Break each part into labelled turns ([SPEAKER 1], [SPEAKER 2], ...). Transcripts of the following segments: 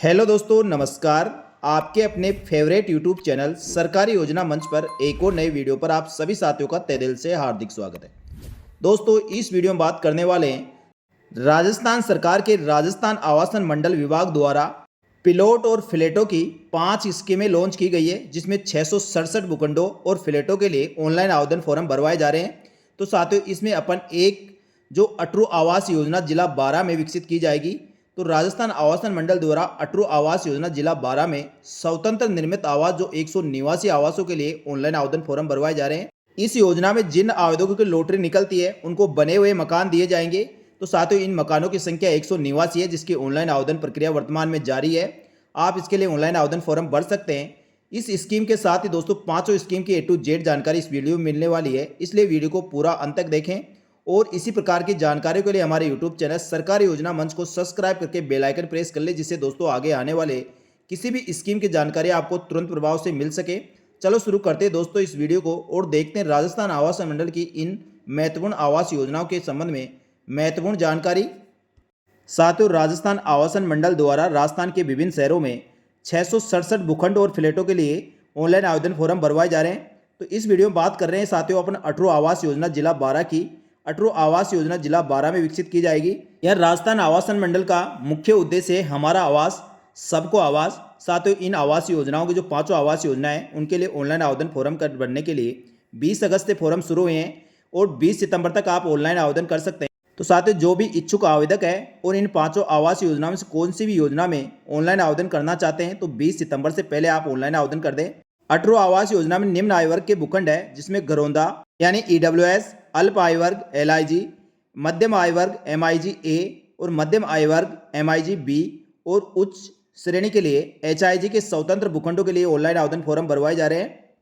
[SPEAKER 1] Hello दोस्तों, नमस्कार। आपके अपने फेवरेट यूट्यूब चैनल सरकारी योजना मंच पर एक और नए वीडियो पर आप सभी साथियों का तहे दिल से हार्दिक स्वागत है। दोस्तों, इस वीडियो में बात करने वाले हैं राजस्थान सरकार के राजस्थान आवासन मंडल विभाग द्वारा पिलोट और फ्लैटों की 5 स्कीमें लॉन्च की गई है, जिसमें 667 भूखंडों और फ्लैटों के लिए ऑनलाइन आवेदन फॉर्म भरवाए जा रहे हैं। तो साथियों, इसमें अपन एक जो अटरू आवास योजना जिला 12 में विकसित की जाएगी। तो राजस्थान आवासन मंडल द्वारा अटरू आवास योजना जिला 12 में स्वतंत्र निर्मित आवास जो 189 आवासों के लिए ऑनलाइन आवेदन फॉर्म भरवाए जा रहे हैं। इस योजना में जिन आवेदकों की लॉटरी निकलती है उनको बने हुए मकान दिए जाएंगे। तो साथियों, इन मकानों की संख्या 189 है, जिसकी ऑनलाइन आवेदन प्रक्रिया वर्तमान में जारी है। आप इसके लिए ऑनलाइन आवेदन फॉर्म भर सकते हैं। इस स्कीम के साथ ही दोस्तों पांचों स्कीम की A to Z जानकारी इस वीडियो में मिलने वाली है, इसलिए वीडियो को पूरा अंत तक देखें। और इसी प्रकार की जानकारी के लिए हमारे यूट्यूब चैनल सरकारी योजना मंच को सब्सक्राइब करके बेल आइकन प्रेस कर ले, जिससे दोस्तों आगे आने वाले किसी भी स्कीम की जानकारी आपको तुरंत प्रभाव से मिल सके। चलो शुरू करते हैं दोस्तों इस वीडियो को और देखते हैं राजस्थान आवासन मंडल की इन महत्वपूर्ण आवास योजनाओं के संबंध में महत्वपूर्ण जानकारी। साथियों, राजस्थान आवासन मंडल द्वारा राजस्थान के विभिन्न शहरों में 667 भूखंड और फ्लैटों के लिए ऑनलाइन आवेदन फॉर्म भरवाए जा रहे हैं। तो इस वीडियो में बात कर रहे हैं साथियों अपन अटरू आवास योजना जिला 12 की। अटरू आवास योजना जिला 12 में विकसित की जाएगी। यह राजस्थान आवासन मंडल का मुख्य उद्देश्य है हमारा आवास सबको आवास। साथियों, इन आवास योजनाओं की जो पांचों आवास योजनाएं हैं उनके लिए ऑनलाइन आवेदन फॉर्म भरने के लिए 20 अगस्त से फॉर्म शुरू हुए हैं और 20 सितंबर तक आप ऑनलाइन आवेदन कर सकते हैं। तो साथियों, जो भी इच्छुक आवेदक है और इन पांचों आवास योजनाओं में से कौन सी भी योजना में ऑनलाइन आवेदन करना चाहते हैं तो 20 सितंबर से पहले आप ऑनलाइन आवेदन कर दें। अटरू आवास योजना में निम्न आय वर्ग के भूखंड है, जिसमें घरौंदा यानी EWS, अल्प आय वर्ग LIG, मध्यम आय वर्ग MIG A और मध्यम आय वर्ग MIG B और उच्च श्रेणी के लिए HIG के स्वतंत्र भूखंडों के लिए ऑनलाइन आवेदन फॉर्म भरवाए जा रहे हैं।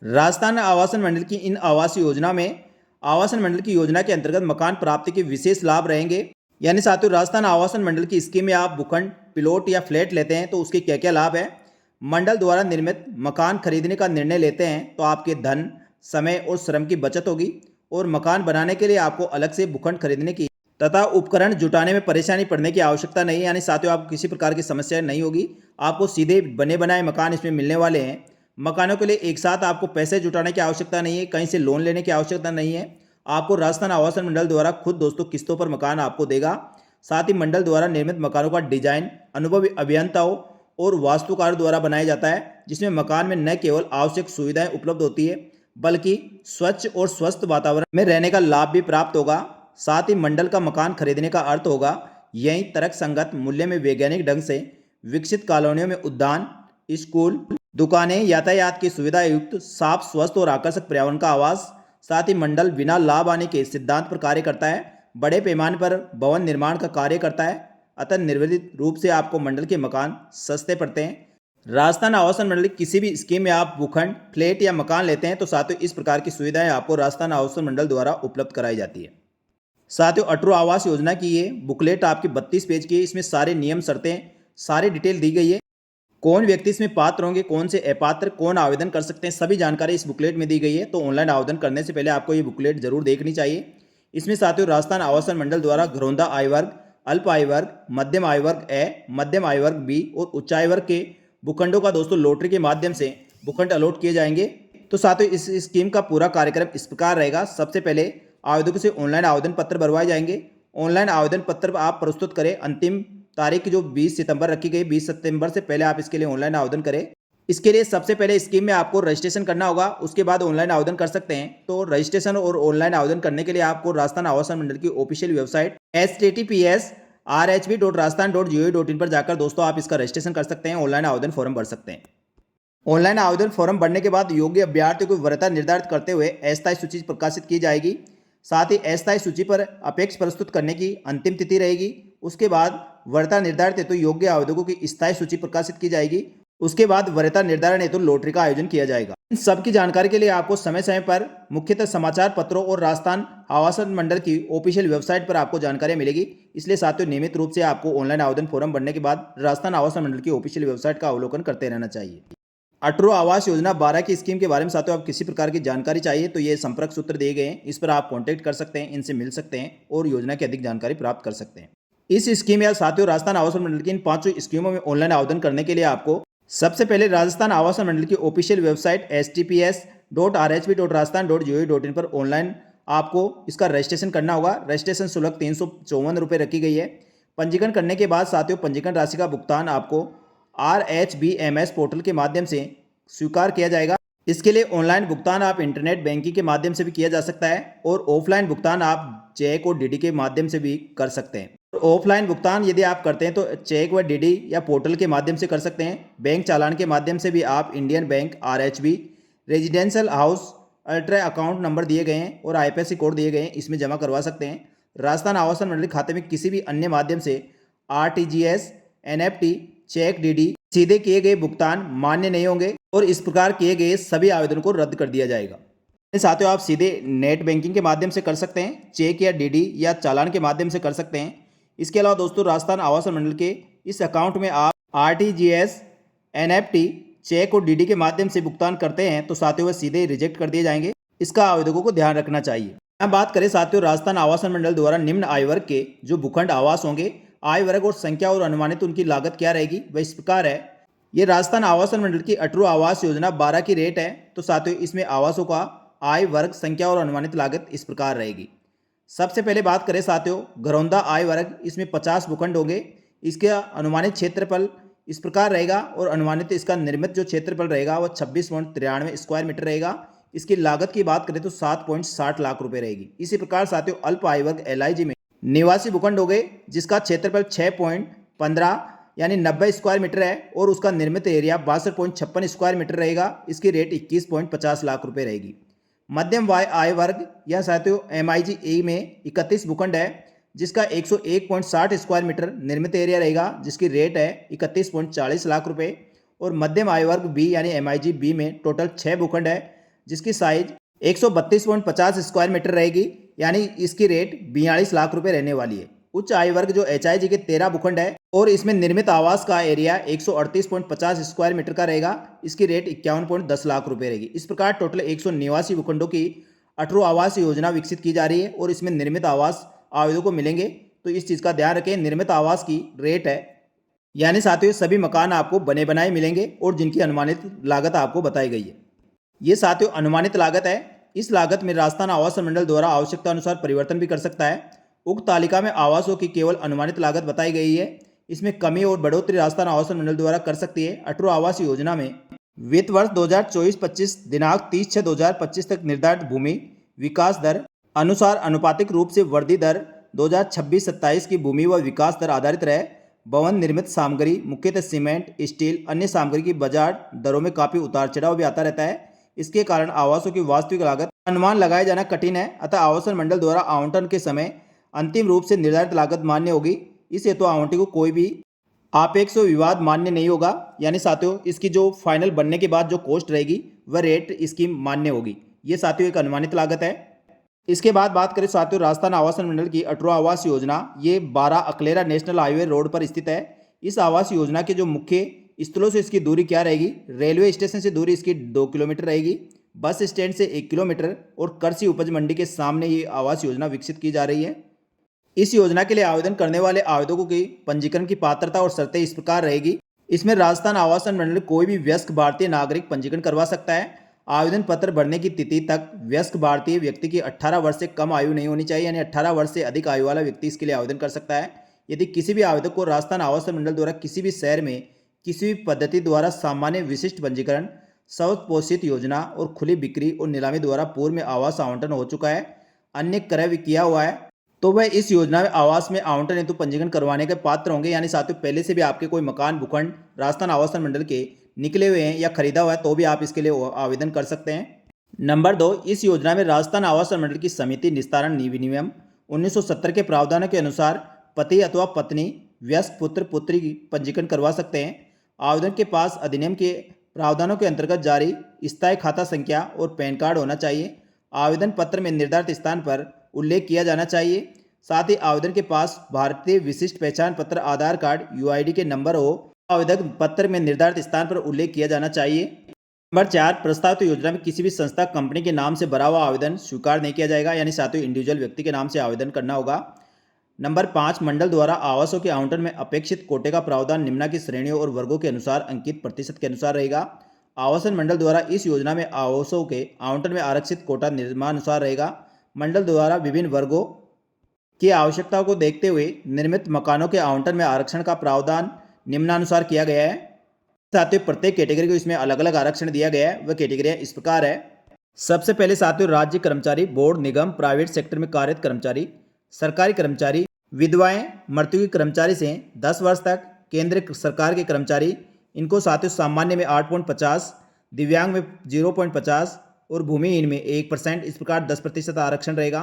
[SPEAKER 1] राजस्थान आवासन मंडल की इन आवास योजना में आवासन मंडल की योजना के अंतर्गत मकान प्राप्ति के विशेष लाभ रहेंगे। यानी साथियों, राजस्थान आवासन मंडल की स्कीम में आप भूखंड, प्लॉट या फ्लैट लेते हैं तो उसके क्या क्या लाभ है। मंडल द्वारा निर्मित मकान खरीदने का निर्णय लेते हैं तो आपके धन, समय और श्रम की बचत होगी और मकान बनाने के लिए आपको अलग से भूखंड खरीदने की तथा उपकरण जुटाने में परेशानी पड़ने की आवश्यकता नहीं है। यानी साथियों, आपको किसी प्रकार की समस्या नहीं होगी। आपको सीधे बने बनाए मकान इसमें मिलने वाले हैं। मकानों के लिए एक साथ आपको पैसे जुटाने की आवश्यकता नहीं है, कहीं से लोन लेने की आवश्यकता नहीं है। आपको राजस्थान आवासन मंडल द्वारा खुद दोस्तों किस्तों पर मकान आपको देगा। साथ ही मंडल द्वारा निर्मित मकानों का डिजाइन अनुभवी अभियंताओं और वास्तुकार द्वारा बनाया जाता है, जिसमें मकान में न केवल आवश्यक सुविधाएं उपलब्ध होती है बल्कि स्वच्छ और स्वस्थ वातावरण में रहने का लाभ भी प्राप्त होगा। साथ ही मंडल का मकान खरीदने का अर्थ होगा यही तर्क संगत मूल्य में वैज्ञानिक ढंग से विकसित कॉलोनियों में उद्यान, स्कूल, दुकानें, यातायात की सुविधा युक्त साफ, स्वस्थ और आकर्षक पर्यावरण का आवास। साथ ही मंडल बिना लाभ आने के सिद्धांत पर कार्य करता है, बड़े पैमाने पर भवन निर्माण का कार्य करता है। अतः निर्विघ्न रूप से आपको मंडल के मकान सस्ते पड़ते हैं। राजस्थान आवासन मंडल की किसी भी स्कीम में आप भूखंड, फ्लैट या मकान लेते हैं तो साथियों इस प्रकार की सुविधाएं आपको राजस्थान आवासन मंडल द्वारा उपलब्ध कराई जाती है। साथियों, अटरू आवास योजना की ये बुकलेट आपकी 32 पेज की है। इसमें सारे नियम, शर्तें, सारी डिटेल दी गई है। कौन व्यक्ति इसमें पात्र होंगे, कौन से अपात्र, कौन आवेदन कर सकते हैं, सभी जानकारी इस बुकलेट में दी गई है। तो ऑनलाइन आवेदन करने से पहले आपको ये बुकलेट जरूर देखनी चाहिए। इसमें साथियों राजस्थान आवासन मंडल द्वारा घरौंदा आय वर्ग, अल्प आय वर्ग, मध्यम आय वर्ग A, मध्यम आय वर्ग B और उच्च आय वर्ग के भूखंडों का दोस्तों लॉटरी के माध्यम से भूखंड अलॉट किए जाएंगे। तो साथियों इस स्कीम का पूरा कार्यक्रम इस प्रकार रहेगा। सबसे पहले आवेदकों से ऑनलाइन आवेदन पत्र भरवाए जाएंगे। ऑनलाइन आवेदन पत्र आप प्रस्तुत करें। अंतिम तारीख जो 20 सितंबर रखी गई, 20 सितंबर से पहले आप इसके लिए ऑनलाइन आवेदन करें। इसके लिए सबसे पहले स्कीम में आपको रजिस्ट्रेशन करना होगा, उसके बाद ऑनलाइन आवेदन कर सकते हैं। तो रजिस्ट्रेशन और ऑनलाइन आवेदन करने के लिए आपको राजस्थान आवासन मंडल की ऑफिशियल वेबसाइट https://rhb.rajasthan.gov.in पर जाकर दोस्तों आप इसका रजिस्ट्रेशन कर सकते हैं, ऑनलाइन आवेदन फॉर्म भर सकते हैं। ऑनलाइन आवेदन फॉर्म भरने के बाद योग्य अभ्यर्थियों को वरीयता निर्धारित करते हुए अस्थायी सूची प्रकाशित की जाएगी। साथ ही अस्थायी सूची पर अपेक्ष प्रस्तुत करने की अंतिम तिथि रहेगी। उसके बाद वरीयता निर्धारित हेतु योग्य आवेदकों की स्थायी सूची प्रकाशित की जाएगी। उसके बाद वरीयता निर्धारण हेतु लॉटरी का आयोजन किया जाएगा। इन सब की जानकारी के लिए आपको समय समय पर मुख्यतः समाचार पत्रों और राजस्थान आवासन मंडल की ऑफिशियल वेबसाइट पर आपको जानकारियां मिलेगी। इसलिए साथियों नियमित रूप से आपको ऑनलाइन आवेदन फॉर्म भरने के बाद राजस्थान आवासन मंडल की ऑफिशियल वेबसाइट का अवलोकन करते रहना चाहिए। अटरू आवास योजना 12 की स्कीम के बारे में साथियों आप किसी प्रकार की जानकारी चाहिए तो ये संपर्क सूत्र दिए गए हैं, इस पर आप कॉन्टैक्ट कर सकते हैं, इनसे मिल सकते हैं और योजना की अधिक जानकारी प्राप्त कर सकते हैं। इस स्कीम या साथियों राजस्थान आवासन मंडल की इन 5 स्कीमों में ऑनलाइन आवेदन करने के लिए आपको सबसे पहले राजस्थान आवासन मंडल की ऑफिशियल वेबसाइट https://rajp.rajasthan.gov.in पर ऑनलाइन आपको इसका रजिस्ट्रेशन करना होगा। रजिस्ट्रेशन शुल्क 354 रुपये रखी गई है। पंजीकरण करने के बाद साथियों पंजीकरण राशि का भुगतान आपको RHBMS पोर्टल के माध्यम से स्वीकार किया जाएगा। इसके लिए ऑनलाइन भुगतान आप इंटरनेट बैंकिंग के माध्यम से भी किया जा सकता है और ऑफलाइन भुगतान आप चेक और डीडी के माध्यम से भी कर सकते हैं। ऑफलाइन भुगतान यदि आप करते हैं तो चेक व डीडी या पोर्टल के माध्यम से कर सकते हैं। बैंक चालान के माध्यम से भी आप Indian bank RHB residential house ultra account number दिए गए हैं और IFSC कोड दिए गए हैं, इसमें जमा करवा सकते हैं। राजस्थान आवासन मंडल खाते में किसी भी अन्य माध्यम से RTGS, NFT, चेक, डीडी सीधे किए गए भुगतान मान्य नहीं होंगे और इस प्रकार किए गए सभी आवेदन को रद्द कर दिया जाएगा। साथियों आप सीधे नेट बैंकिंग के माध्यम से कर सकते हैं, चेक या डीडी या चालान के माध्यम से कर सकते हैं। इसके अलावा दोस्तों राजस्थान आवासन मंडल के इस अकाउंट में आप RTGS, NFT, चेक और डीडी के माध्यम से भुगतान करते हैं तो साथियों वह सीधे रिजेक्ट कर दिए जाएंगे। इसका आवेदकों को ध्यान रखना चाहिए। यहाँ बात करें साथियों राजस्थान आवासन मंडल द्वारा निम्न आय वर्ग के जो भूखंड आवास होंगे, आय वर्ग और संख्या और अनुमानित उनकी लागत क्या रहेगी वह इस प्रकार है। ये राजस्थान आवासन मंडल की अटरू आवास योजना 12 की रेट है। तो साथियों इसमें आवासों का आय वर्ग, संख्या और अनुमानित लागत इस प्रकार रहेगी। सबसे पहले बात करें साथियों घरौंदा आय वर्ग, इसमें 50 भूखंड होंगे। इसका अनुमानित क्षेत्रफल इस प्रकार रहेगा और अनुमानित इसका निर्मित जो क्षेत्रफल रहेगा वह 26.93 स्क्वायर मीटर रहेगा। इसकी लागत की बात करें तो 7.60 लाख रुपए रहेगी। इसी प्रकार साथियों अल्प आय वर्ग LIG में निवासी भूखंड हो गए जिसका क्षेत्रफल 6.15 यानी 90 स्क्वायर मीटर है और उसका निर्मित एरिया 62.56 स्क्वायर मीटर रहेगा। इसकी रेट 21.50 लाख रुपए रहेगी। मध्यम आय वर्ग या साथियों MIG A में 31 भूखंड है जिसका 101.60 स्क्वायर मीटर निर्मित एरिया रहेगा जिसकी रेट है 31.40 लाख रुपए। और मध्यम आय वर्ग B यानी MIG B में टोटल 6 भूखंड है जिसकी साइज 132.50 स्क्वायर मीटर रहेगी यानी इसकी रेट 42 लाख रुपए रहने वाली है। उच्च आय वर्ग जो HIG के 13 भूखंड है और इसमें निर्मित आवास का एरिया 138.50 स्क्वायर मीटर का रहेगा। इसकी रेट 51.10 लाख रुपए रहेगी। इस प्रकार टोटल 189 भूखंडों की अटरू आवास योजना विकसित की जा रही है और इसमें निर्मित आवास आवेदकों को मिलेंगे। तो इस चीज़ का ध्यान रखें, निर्मित आवास की रेट है यानी साथियों सभी मकान आपको बने बनाए मिलेंगे और जिनकी अनुमानित लागत आपको बताई गई है। ये साथियों अनुमानित लागत है। इस लागत में राजस्थान आवासन मंडल द्वारा आवश्यकता अनुसार परिवर्तन भी कर सकता है। उक्त तालिका में आवासों की केवल अनुमानित लागत बताई गई है। इसमें कमी और बढ़ोतरी राजस्थान आवासन मंडल द्वारा कर सकती है। अटरू आवास योजना में वित्त वर्ष 2024-25 दिनांक 30/6/2025 तक निर्धारित भूमि विकास दर अनुसार अनुपातिक रूप से वृद्धि दर 2026-27 की भूमि व विकास दर आधारित रहे। भवन निर्मित सामग्री मुख्यतः सीमेंट, स्टील, अन्य सामग्री की बाजार दरों में काफी उतार चढ़ाव भी आता रहता है। इसके कारण आवासों की वास्तविक लागत अनुमान लगाया जाना कठिन है। अतः आवासन मंडल द्वारा आवंटन के समय अंतिम रूप से निर्धारित लागत मान्य होगी। इस हेतु आवंटी को कोई भी आपेक्ष विवाद मान्य नहीं होगा यानी साथियों इसकी जो फाइनल बनने के बाद जो कॉस्ट रहेगी वह रेट स्कीम मान्य होगी। ये साथियों एक अनुमानित लागत है। इसके बाद बात करें साथियों राजस्थान आवासन मंडल की अटरू आवास योजना, ये 12 अकलेरा नेशनल हाईवे रोड पर स्थित है। इस आवास योजना के जो मुख्य स्थलों से इसकी दूरी क्या रहेगी, रेलवे स्टेशन से दूरी इसकी 2 किलोमीटर रहेगी, बस स्टैंड से 1 किलोमीटर और कृषि उपज मंडी के सामने ये आवास योजना विकसित की जा रही है। इस योजना के लिए आवेदन करने वाले आवेदकों की पंजीकरण की पात्रता और शर्तें इस प्रकार रहेगी। इसमें राजस्थान आवासन मंडल कोई भी वयस्क भारतीय नागरिक पंजीकरण करवा सकता है। आवेदन पत्र भरने की तिथि तक वयस्क भारतीय व्यक्ति की 18 वर्ष से कम आयु नहीं होनी चाहिए यानी 18 वर्ष से अधिक आयु वाला व्यक्ति इसके लिए आवेदन कर सकता है। यदि किसी भी आवेदक को राजस्थान आवासन मंडल द्वारा किसी भी शहर में किसी भी पद्धति द्वारा सामान्य विशिष्ट पंजीकरण, स्वत पोषित योजना और खुली बिक्री और नीलामी द्वारा पूर्व में आवास आवंटन हो चुका है, अन्य क्रय भी किया हुआ है, तो वह इस योजना में आवास में आवंटन हेतु पंजीकरण करवाने के पात्र होंगे। यानी साथियों पहले से भी आपके कोई मकान भूखंड राजस्थान आवासन मंडल के निकले हुए हैं या खरीदा हुआ है तो भी आप इसके लिए आवेदन कर सकते हैं। नंबर 2, इस योजना में राजस्थान आवासन मंडल की समिति निस्तारण विनियम 1970 के प्रावधानों के अनुसार पति अथवा पत्नी, वयस्क पुत्र पुत्री की पंजीकरण करवा सकते हैं। आवेदन के पास अधिनियम के प्रावधानों के अंतर्गत जारी स्थायी खाता संख्या और पैन कार्ड होना चाहिए। आवेदन पत्र में निर्धारित स्थान पर उल्लेख किया जाना चाहिए। साथ ही आवेदन के पास भारतीय विशिष्ट पहचान पत्र आधार कार्ड UID के नंबर हो। आवेदन पत्र में निर्धारित स्थान पर उल्लेख किया जाना चाहिए। नंबर 4, प्रस्तावित योजना में किसी भी संस्था कंपनी के नाम से भरा हुआ आवेदन स्वीकार नहीं किया जाएगा यानी साथियों इंडिविजुअल व्यक्ति के नाम से आवेदन करना होगा। नंबर 5, मंडल द्वारा आवासों के आवंटन में अपेक्षित कोटे का प्रावधान निम्नलिखित श्रेणियों और वर्गों के अनुसार अंकित प्रतिशत के अनुसार रहेगा। आवासन मंडल द्वारा इस योजना में आवासों के आवंटन में आरक्षित कोटा निम्नानुसार रहेगा। मंडल द्वारा विभिन्न वर्गों की आवश्यकताओं को देखते हुए निर्मित मकानों के आवंटन में आरक्षण का प्रावधान निम्नानुसार किया गया है। साथियों, प्रत्येक कैटेगरी को इसमें अलग अलग आरक्षण दिया गया है। वह कैटेगरियाँ इस प्रकार है। सबसे पहले साथियों, राज्य कर्मचारी, बोर्ड, निगम, प्राइवेट सेक्टर में कार्यरत कर्मचारी, सरकारी कर्मचारी, विधवाएं, मृत्यु के कर्मचारी से 10 वर्ष तक, केंद्र सरकार के कर्मचारी, इनको साथियों सामान्य में 8.50, दिव्यांग में 0.50 और भूमिहीन में 1%, इस प्रकार 10% आरक्षण रहेगा।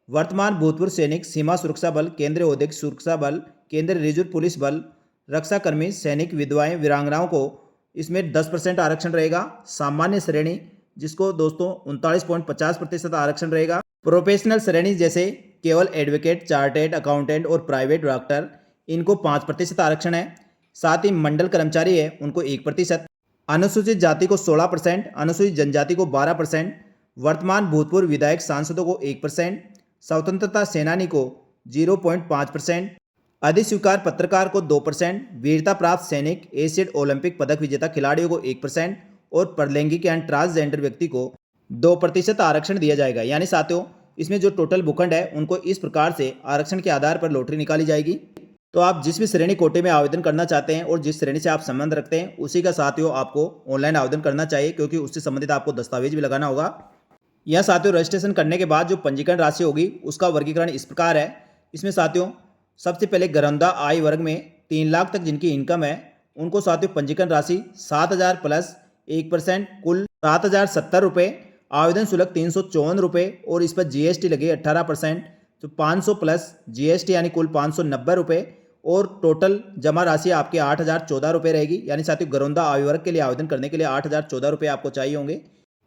[SPEAKER 1] वर्तमान भूतपूर्व सैनिक, सीमा सुरक्षा बल, केंद्रीय औद्योगिक सुरक्षा बल, केंद्रीय रिजर्व पुलिस बल, रक्षाकर्मी, सैनिक, विधवाएं, वीरांगनाओं को इसमें 10% आरक्षण रहेगा। सामान्य श्रेणी जिसको दोस्तों 39.50% आरक्षण रहेगा। प्रोफेशनल श्रेणी जैसे केवल एडवोकेट, चार्टेड अकाउंटेंट और प्राइवेट डॉक्टर, इनको 5% आरक्षण है। साथ ही मंडल कर्मचारी है उनको 1%, अनुसूचित जाति को 16%, अनुसूचित जनजाति को 12%, वर्तमान भूतपूर्व विधायक सांसदों को 1%, स्वतंत्रता सेनानी को 0.5%, अधिस्वीकार पत्रकार को 2%, वीरता प्राप्त सैनिक, एशियन ओलंपिक पदक विजेता खिलाड़ियों को 1% और परलैंगिक एंड ट्रांसजेंडर व्यक्ति को 2% आरक्षण दिया जाएगा। यानी साथियों, इसमें जो टोटल भूखंड है उनको इस प्रकार से आरक्षण के आधार पर लॉटरी निकाली जाएगी। तो आप जिस भी श्रेणी कोटे में आवेदन करना चाहते हैं और जिस श्रेणी से आप संबंध रखते हैं उसी का साथियों आपको ऑनलाइन आवेदन करना चाहिए, क्योंकि उससे संबंधित आपको दस्तावेज भी लगाना होगा। यह साथियों रजिस्ट्रेशन करने के बाद जो पंजीकरण राशि होगी उसका वर्गीकरण इस प्रकार है। इसमें साथियों सबसे पहले घरौंदा आय वर्ग में 3 लाख तक जिनकी इनकम है उनको साथियों पंजीकरण राशि 7,000 प्लस 1% कुल 7,070 रुपये, आवेदन शुल्क 354 रुपये और इस पर जीएसटी लगे 18%, तो 500 प्लस जीएसटी यानी कुल 590 रुपये और टोटल जमा राशि आपके 8,014 रुपये रहेगी। यानी साथियों घरौंदा आय वर्ग के लिए आवेदन करने के लिए 8,014 रुपये आपको चाहिए होंगे।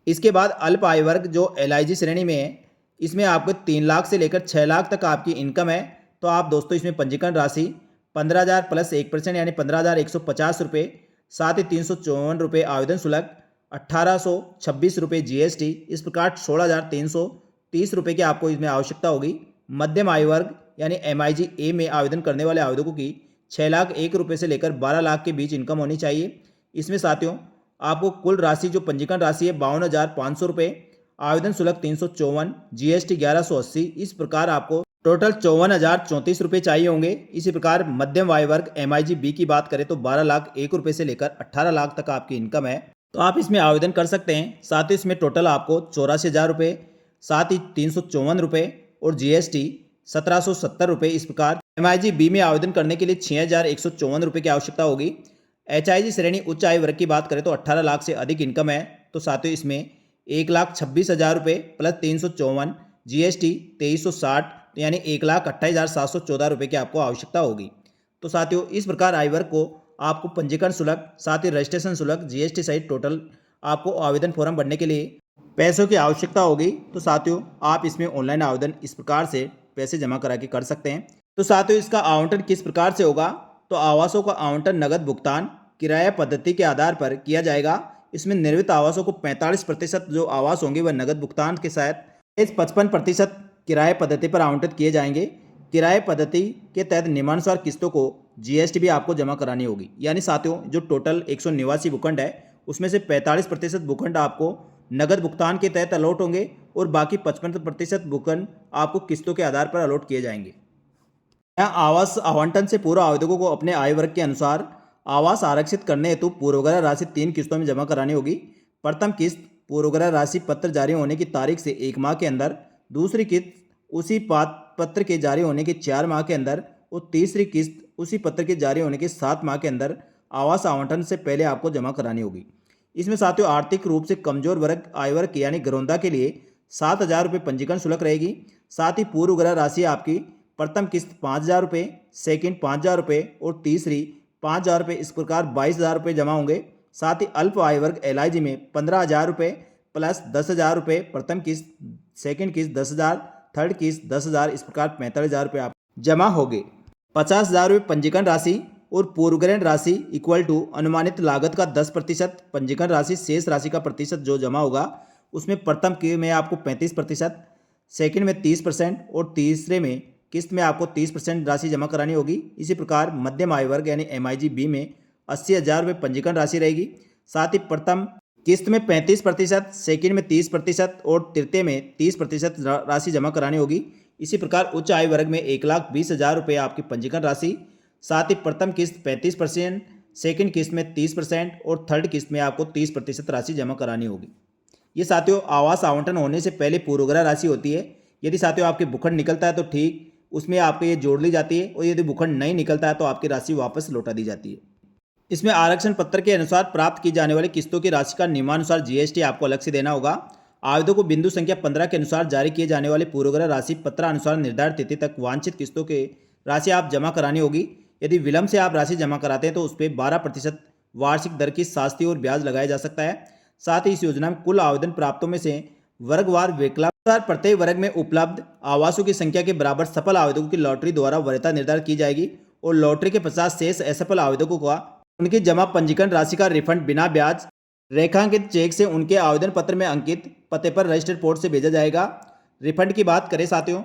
[SPEAKER 1] इसके बाद अल्प आय वर्ग जो LIG श्रेणी में है, इसमें आपको 3 लाख से लेकर 6 लाख तक आपकी इनकम है, तो आप दोस्तों इसमें पंजीकरण राशि 15,000 प्लस 1% यानी 15,150 रुपये, साथ ही 354 रुपये आवेदन शुल्क, 1,826 रुपये जीएसटी, इस प्रकार 16,330 रुपये की आपको इसमें आवश्यकता होगी। मध्यम आय वर्ग यानी MIG A में आवेदन करने वाले आवेदकों की 6,01,000 रुपये से लेकर 12 लाख के बीच इनकम होनी चाहिए। इसमें साथियों आपको कुल राशि जो पंजीकरण राशि है 52,500 रुपये, आवेदन शुल्क 354, जीएसटी 1,180, इस प्रकार आपको टोटल 54,034 रुपये चाहिए होंगे। इसी प्रकार मध्यम आय वर्ग MIG B की बात करें तो 12,01,000 रुपये से लेकर 18 लाख तक आपकी इनकम है, तो आप इसमें आवेदन कर सकते हैं। साथ ही इसमें टोटल आपको 84,000 रुपये, साथ ही 354 रुपये और जीएसटी 1,770 रुपये, इस प्रकार MIG B में आवेदन करने के लिए 6,154 रुपये की आवश्यकता होगी। HIG श्रेणी उच्च आय वर्ग की बात करें तो 18 लाख से अधिक इनकम है, तो साथियों इसमें 1,26,000 रुपये प्लस 354 जीएसटी 2,360 यानी 1,28,714 रुपये की आपको आवश्यकता होगी। तो साथियों इस प्रकार आय वर्ग को आपको पंजीकरण शुल्क, साथ ही रजिस्ट्रेशन शुल्क, जीएसटी सहित टोटल आपको आवेदन फॉर्म भरने के लिए पैसों की आवश्यकता होगी। तो साथियों आप इसमें ऑनलाइन आवेदन इस प्रकार से पैसे जमा करा के कर सकते हैं। तो साथियों इसका आवंटन किस प्रकार से होगा, तो आवासों का आवंटन नगद भुगतान किराया पद्धति के आधार पर किया जाएगा। इसमें निर्मित आवासों को 45% जो आवास होंगे वह नगद भुगतान के साथ 55% किराए पद्धति पर आवंटित किए जाएंगे। किराए पद्धति के तहत नियमानुसार किस्तों को जीएसटी भी आपको जमा करानी होगी। यानी साथियों जो टोटल 189 भूखंड है उसमें से 45% भूखंड आपको नगद भुगतान के तहत अलॉट होंगे और बाकी 55% भूखंड आपको किस्तों के आधार पर अलॉट किए जाएंगे। यहाँ आवास आवंटन से पूर्व आवेदकों को अपने आय वर्ग के अनुसार आवास आरक्षित करने हेतु पूर्वग्रह राशि 3 किस्तों में जमा करानी होगी। प्रथम किस्त पूर्वग्रह राशि पत्र जारी होने की तारीख से 1 माह के अंदर, दूसरी किस्त उसी पत्र के जारी होने के 4 माह के अंदर और तीसरी किस्त उसी पत्र के जारी होने के 7 माह के अंदर आवास आवंटन से पहले आपको जमा करानी होगी। इसमें साथियों आर्थिक रूप से कमजोर वर्ग आय वर्ग यानी घरौंदा के लिए 7,000 रुपये पंजीकरण शुल्क रहेगी। साथ ही पूर्वग्रह राशि आपकी प्रथम किस्त 5,000 रुपये, सेकेंड 5,000 रुपये और तीसरी 5,000 रुपये, इस प्रकार 22,000 रुपये जमा होंगे। साथ ही अल्प आय वर्ग LIG में 15,000 रुपये प्लस 10,000 रुपये प्रथम किस्त, सेकेंड किस्त 10,000, थर्ड किस्त 10,000, इस प्रकार 45,000 रुपये आप जमा होंगे। 50,000 रुपये पंजीकरण राशि और पूर्वग्रहण राशि इक्वल टू अनुमानित लागत का 10% पंजीकरण राशि, शेष राशि का प्रतिशत जो जमा होगा उसमें प्रथम के में आपको 35%, सेकंड में 30% और तीसरे में किस्त में आपको 30% राशि जमा करानी होगी। इसी प्रकार मध्यम आय वर्ग यानी MIG बी में 80,000 रुपये पंजीकरण राशि रहेगी। साथ ही प्रथम किस्त में 35%, सेकंड में 30% और तृतीय में 30% राशि जमा करानी होगी। इसी प्रकार उच्च आय वर्ग में 1,20,000 रुपये आपकी पंजीकरण राशि। साथ ही प्रथम किस्त 35%, सेकंड किस्त में 30% और थर्ड किस्त में आपको 30% राशि जमा करानी होगी। ये साथियों आवास आवंटन होने से पहले पूर्वग्रह राशि होती है। यदि साथियों आपके भूखंड निकलता है तो ठीक, उसमें आपको ये जोड़ ली जाती है, और यदि भूखंड नहीं निकलता है तो आपकी राशि वापस लौटा दी जाती है। इसमें आरक्षण पत्र के अनुसार प्राप्त की जाने वाली किस्तों की राशि का नियमानुसार GST आपको अलग से देना होगा। आवेदक को बिंदु संख्या 15 के अनुसार जारी किए जाने वाले पूर्वग्रह राशि पत्रानुसार निर्धारित तिथि तक वांछित किस्तों की राशि आप जमा करानी होगी। यदि विलंब से आप राशि जमा कराते हैं तो उस पर 12% वार्षिक दर की शास्ती और ब्याज लगाया जा सकता है। साथ ही इस योजना में कुल आवेदन प्राप्तों में से वर्गवार विकल्प प्रत्येक वर्ग में उपलब्ध आवासों की संख्या के बराबर सफल आवेदकों की लॉटरी द्वारा वरीयता निर्धारित की जाएगी, और लॉटरी के 50 शेष असफल आवेदकों का उनकी जमा पंजीकरण राशि का रिफंड बिना ब्याज रेखांकित चेक से उनके आवेदन पत्र में अंकित पते पर रजिस्टर्ड पोर्ट से भेजा जाएगा। रिफंड की बात करें साथियों,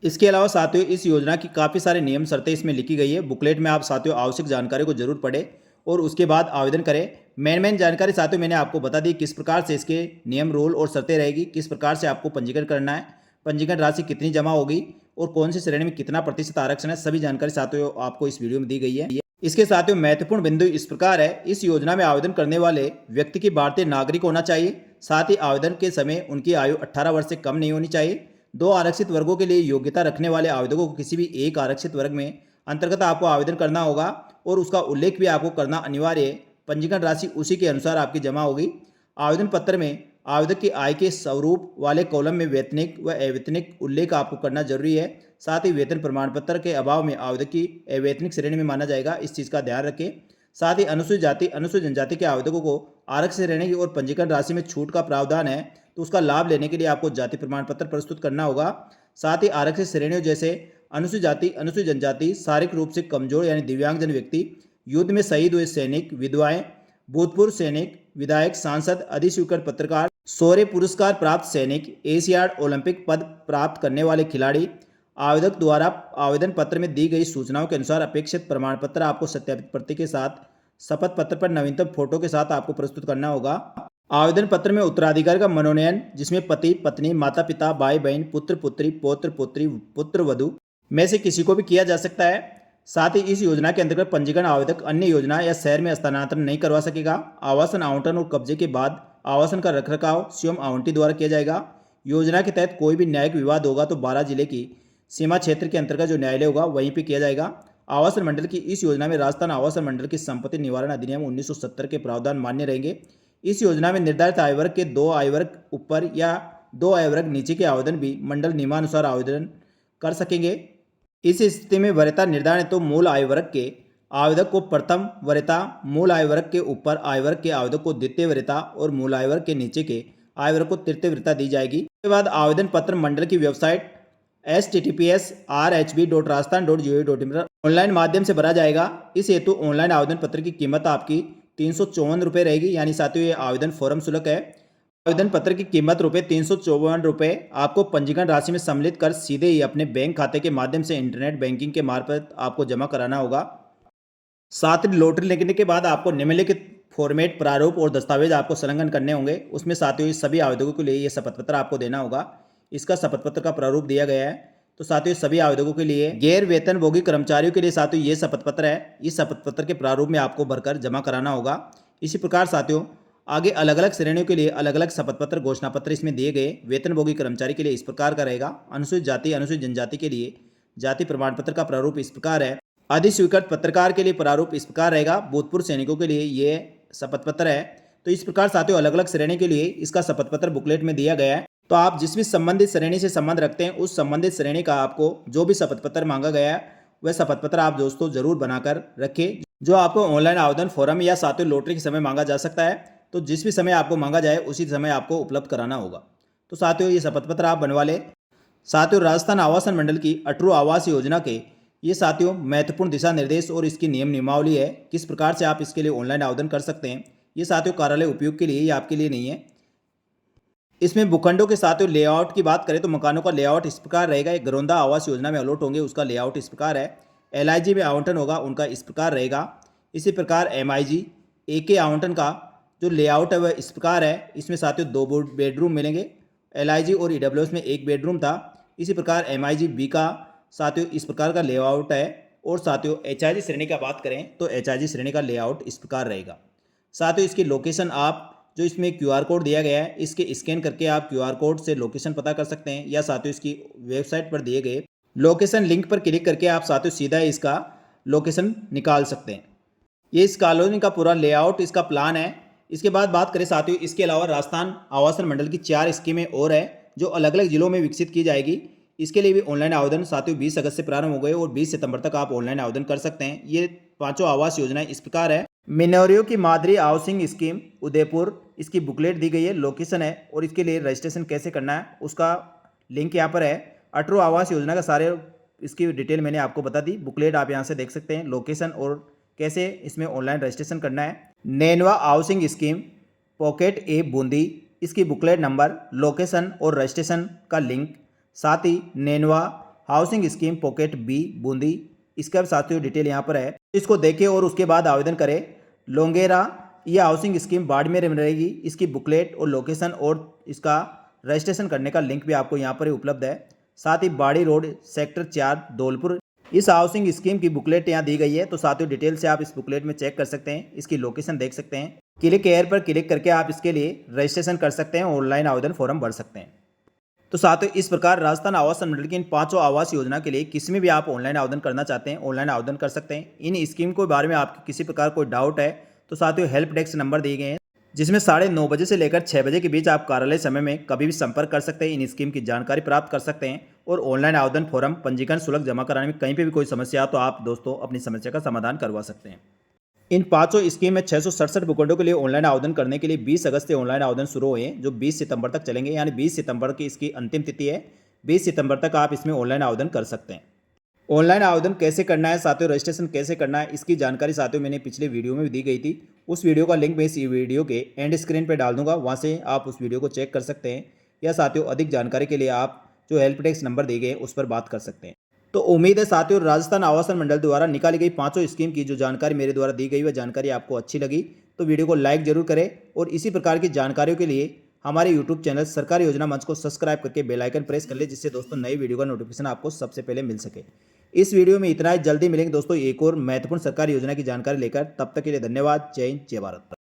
[SPEAKER 1] इसके अलावा साथियों इस योजना की काफ़ी सारे नियम शर्तें इसमें लिखी गई है। बुकलेट में आप साथियों आवश्यक जानकारी को जरूर पढ़ें और उसके बाद आवेदन करें। मेन जानकारी साथियों मैंने आपको बता दी, किस प्रकार से इसके नियम रूल और शर्तें रहेगी, किस प्रकार से आपको पंजीकरण करना है, पंजीकरण राशि कितनी जमा होगी और कौन सी श्रेणी में कितना प्रतिशत आरक्षण है, सभी जानकारी साथियों आपको इस वीडियो में दी गई है। इसके साथियों महत्वपूर्ण बिंदु इस प्रकार है, इस योजना में आवेदन करने वाले व्यक्ति की भारतीय नागरिक होना चाहिए। साथ ही आवेदन के समय उनकी आयु 18 वर्ष से कम नहीं होनी चाहिए। 2 आरक्षित वर्गों के लिए योग्यता रखने वाले आवेदकों को किसी भी एक आरक्षित वर्ग में अंतर्गत आपको आवेदन करना होगा, और उसका उल्लेख भी आपको करना अनिवार्य है। पंजीकरण राशि उसी के अनुसार आपकी जमा होगी। आवेदन पत्र में आवेदक की आय के स्वरूप वाले कॉलम में वेतनिक व अवैतनिक उल्लेख आपको करना जरूरी है। साथ ही वेतन प्रमाण पत्र के अभाव में आवेदक की अवैतनिक श्रेणी में माना जाएगा, इस चीज़ का ध्यान रखें। साथ ही अनुसूचित जाति अनुसूचित जनजाति के आवेदकों को आरक्षित श्रेणी की और पंजीकरण राशि में छूट का प्रावधान है, तो उसका लाभ लेने के लिए आपको जाति प्रमाण पत्र प्रस्तुत करना होगा। साथ ही आरक्षित श्रेणियों जैसे अनुसूचित जाति अनुसूचित जनजाति, शारीरिक रूप से कमजोर यानी दिव्यांगजन व्यक्ति, युद्ध में शहीद हुए सैनिक, विधवाएं, भूतपूर्व सैनिक, विधायक, सांसद, अधिस्वीकृत पत्रकार, शौर्य पुरस्कार प्राप्त सैनिक, एशियाड ओलंपिक पद प्राप्त करने वाले खिलाड़ी, आवेदक द्वारा आवेदन पत्र में दी गई सूचनाओं के अनुसार अपेक्षित प्रमाण पत्र आपको सत्यापित प्रति के साथ शपथ पत्र पर नवीनतम फोटो के साथ आपको प्रस्तुत करना होगा। आवेदन पत्र में उत्तराधिकारी का मनोनयन, जिसमें पति पत्नी, माता पिता, भाई बहन, पुत्र पुत्री, पौत्र पुत्री, पुत्र वधू में से किसी को भी किया जा सकता है। साथ ही इस योजना के अंतर्गत पंजीकरण आवेदक अन्य योजना या शहर में स्थानांतरण नहीं करवा सकेगा। आवासन आवंटन और कब्जे के बाद आवासन का रखरखाव स्वयं आवंटी द्वारा किया जाएगा। योजना के तहत कोई भी न्यायिक विवाद होगा तो 12 जिले की सीमा क्षेत्र के अंतर्गत जो न्यायालय होगा वहीं पे किया जाएगा। आवासन मंडल की इस योजना में राजस्थान आवासन मंडल की संपत्ति निवारण अधिनियम 1970 के प्रावधान मान्य रहेंगे। इस योजना में निर्धारित आय वर्ग के 2 आय वर्ग ऊपर या 2 आय वर्ग नीचे के आवेदन भी मंडल नियमानुसार आवेदन कर सकेंगे। इस स्थिति में वरीयता निर्धारण तो मूल आय वर्ग के आवेदक को प्रथम वरीयता, मूल आय वर्ग के ऊपर आय वर्ग के आवेदक को द्वितीय वरीयता और मूल आय वर्ग के नीचे के आय वर्ग को तृतीय वरीयता दी जाएगी। इसके बाद आवेदन पत्र मंडल की वेबसाइट https://rhb.rajasthan.gov.in पर ऑनलाइन माध्यम से भरा जाएगा। इस हेतु ऑनलाइन आवेदन पत्र की कीमत आपकी 354 रुपये रहेगी, यानी साथियों ये आवेदन फॉर्म शुल्क है। आवेदन पत्र की कीमत रुपये 354 रुपये आपको पंजीकरण राशि में सम्मिलित कर सीधे ही अपने बैंक खाते के माध्यम से इंटरनेट बैंकिंग के मार्फत आपको जमा कराना होगा। साथ ही लॉटरी लगने के बाद आपको निम्नलिखित फॉर्मेट, प्रारूप और दस्तावेज आपको संलग्न करने होंगे। उसमें साथियों इस सभी आवेदकों के लिए ये शपथ पत्र आपको देना होगा। इसका शपथ पत्र का प्रारूप दिया गया है। तो साथियों सभी आवेदकों के लिए, गैर वेतनभोगी कर्मचारियों के लिए साथियों ये शपथ पत्र है। इस शपथ पत्र के प्रारूप में आपको भरकर जमा कराना होगा। इसी प्रकार साथियों आगे अलग अलग श्रेणियों के लिए अलग अलग शपथ पत्र, घोषणा पत्र इसमें दिए गए। वेतनभोगी कर्मचारी के लिए इस प्रकार का रहेगा। अनुसूचित जाति अनुसूचित जनजाति के लिए जाति प्रमाण पत्र का प्रारूप इस प्रकार है। अधिस्वीकृत पत्रकार के लिए प्रारूप इस प्रकार रहेगा। भूतपूर्व सैनिकों के लिए ये शपथ पत्र है। तो इस प्रकार साथियों अलग अलग श्रेणी के लिए इसका शपथ पत्र बुकलेट में दिया गया है। तो आप जिस भी संबंधित श्रेणी से संबंध रखते हैं उस संबंधित श्रेणी का आपको जो भी शपथ पत्र मांगा गया है वह शपथ पत्र आप दोस्तों जरूर बनाकर रखें, जो आपको ऑनलाइन आवेदन फॉर्म या साथियों लॉटरी के समय मांगा जा सकता है। तो जिस भी समय आपको मांगा जाए उसी समय आपको उपलब्ध कराना होगा। तो साथियों ये शपथ पत्र आप बनवा लें। साथियों राजस्थान आवासन मंडल की अटरू आवास योजना के ये साथियों महत्वपूर्ण दिशा निर्देश और इसकी नियम नियमावली है, किस प्रकार से आप इसके लिए ऑनलाइन आवेदन कर सकते हैं। ये साथियों कार्यालय उपयोग के लिए, ये आपके लिए नहीं है। इसमें भूखंडों के साथ लेआउट की बात करें तो मकानों का लेआउट इस प्रकार रहेगा। एक घरौंदा आवास योजना में अलॉट होंगे उसका लेआउट इस प्रकार है। LIG में आवंटन होगा उनका इस प्रकार रहेगा। इसी प्रकार MIG AK आवंटन का जो लेआउट है वह इस प्रकार है। इसमें साथियों 2 बेडरूम मिलेंगे। LIG और EWS में 1 बेडरूम था। इसी प्रकार MIG B का साथियों इस प्रकार का लेआउट है। और साथियों HIG श्रेणी का बात करें तो HIG श्रेणी का लेआउट इस प्रकार रहेगा। साथियों इसकी लोकेशन आप जो इसमें QR कोड दिया गया है इसके स्कैन करके आप QR कोड से लोकेशन पता कर सकते हैं, या साथियों इसकी वेबसाइट पर दिए गए लोकेशन लिंक पर क्लिक करके आप साथियों सीधा इसका लोकेशन निकाल सकते हैं। ये इस कॉलोनी का पूरा लेआउट इसका प्लान है। इसके बाद बात करें साथियों, इसके अलावा राजस्थान आवासन मंडल की 4 स्कीमें और है जो अलग अलग जिलों में विकसित की जाएगी। इसके लिए भी ऑनलाइन आवेदन साथियों 20 अगस्त से प्रारंभ हो गए और 20 सितंबर तक आप ऑनलाइन आवेदन कर सकते हैं। ये 5 आवास योजनाएं इस प्रकार है। मिनोरियो की मादरी हाउसिंग स्कीम उदयपुर, इसकी बुकलेट दी गई है, लोकेशन है और इसके लिए रजिस्ट्रेशन कैसे करना है उसका लिंक यहाँ पर है। अटरू आवास योजना का सारे इसकी डिटेल मैंने आपको बता दी। बुकलेट आप यहाँ से देख सकते हैं, लोकेशन और कैसे इसमें ऑनलाइन रजिस्ट्रेशन करना है। Nainwa housing scheme pocket A Bundi, इसकी बुकलेट नंबर, लोकेशन और रजिस्ट्रेशन का लिंक। साथ ही Nainwa housing scheme pocket B Bundi, इसका साथियों डिटेल यहाँ पर है। इसको देखें और उसके बाद आवेदन करें। लोंगेरा ये हाउसिंग स्कीम बाड़मेर में रहेगी, इसकी बुकलेट और लोकेशन और इसका रजिस्ट्रेशन करने का लिंक भी आपको यहाँ पर ही उपलब्ध है। साथ ही बाड़ी रोड सेक्टर 4 धौलपुर, इस हाउसिंग स्कीम की बुकलेट यहाँ दी गई है। तो साथियों डिटेल से आप इस बुकलेट में चेक कर सकते हैं, इसकी लोकेशन देख सकते हैं। क्लिक एयर पर क्लिक करके आप इसके लिए रजिस्ट्रेशन कर सकते हैं, ऑनलाइन आवेदन फॉर्म भर सकते हैं। तो साथियों इस प्रकार राजस्थान आवास मंडल की इन 5 आवास योजना के लिए किसी में भी आप ऑनलाइन आवेदन करना चाहते हैं, ऑनलाइन आवेदन कर सकते हैं। इन स्कीम के बारे में आपके किसी प्रकार कोई डाउट है तो साथियों हेल्प डेस्क नंबर दिए गए हैं, जिसमें 9:30 बजे से लेकर 6 बजे के बीच आप कार्यालय समय में कभी भी संपर्क कर सकते हैं, इन स्कीम की जानकारी प्राप्त कर सकते हैं। और ऑनलाइन आवेदन फॉर्म पंजीकरण शुल्क जमा कराने में कहीं पर भी कोई समस्या हो तो आप दोस्तों अपनी समस्या का समाधान करवा सकते हैं। इन 5 स्कीम में 667 भूखंडों के लिए ऑनलाइन आवेदन करने के लिए 20 अगस्त से ऑनलाइन आवेदन शुरू हुए हैं, जो 20 सितंबर तक चलेंगे। यानी 20 सितंबर की इसकी अंतिम तिथि है। 20 सितंबर तक आप इसमें ऑनलाइन आवेदन कर सकते हैं। ऑनलाइन आवेदन कैसे करना है साथियों, रजिस्ट्रेशन कैसे करना है, इसकी जानकारी साथियों मैंने पिछले वीडियो में भी दी गई थी। उस वीडियो का लिंक मैं इस वीडियो के एंड स्क्रीन पर डाल दूंगा, वहाँ से आप उस वीडियो को चेक कर सकते हैं। या साथियों अधिक जानकारी के लिए आप जो हेल्प डेस्क नंबर दिए गए उस पर बात कर सकते हैं। तो उम्मीद है साथियों राजस्थान आवासन मंडल द्वारा निकाली गई 5 स्कीम की जो जानकारी मेरे द्वारा दी गई वह जानकारी आपको अच्छी लगी तो वीडियो को लाइक जरूर करें। और इसी प्रकार की जानकारियों के लिए हमारे यूट्यूब चैनल सरकारी योजना मंच को सब्सक्राइब करके बेल आइकन प्रेस कर ले, जिससे दोस्तों नई वीडियो का नोटिफिकेशन आपको सबसे पहले मिल सके। इस वीडियो में इतना ही, जल्दी मिलेंगे दोस्तों एक और महत्वपूर्ण सरकारी योजना की जानकारी लेकर। तब तक के लिए धन्यवाद। जय हिंद, जय भारत।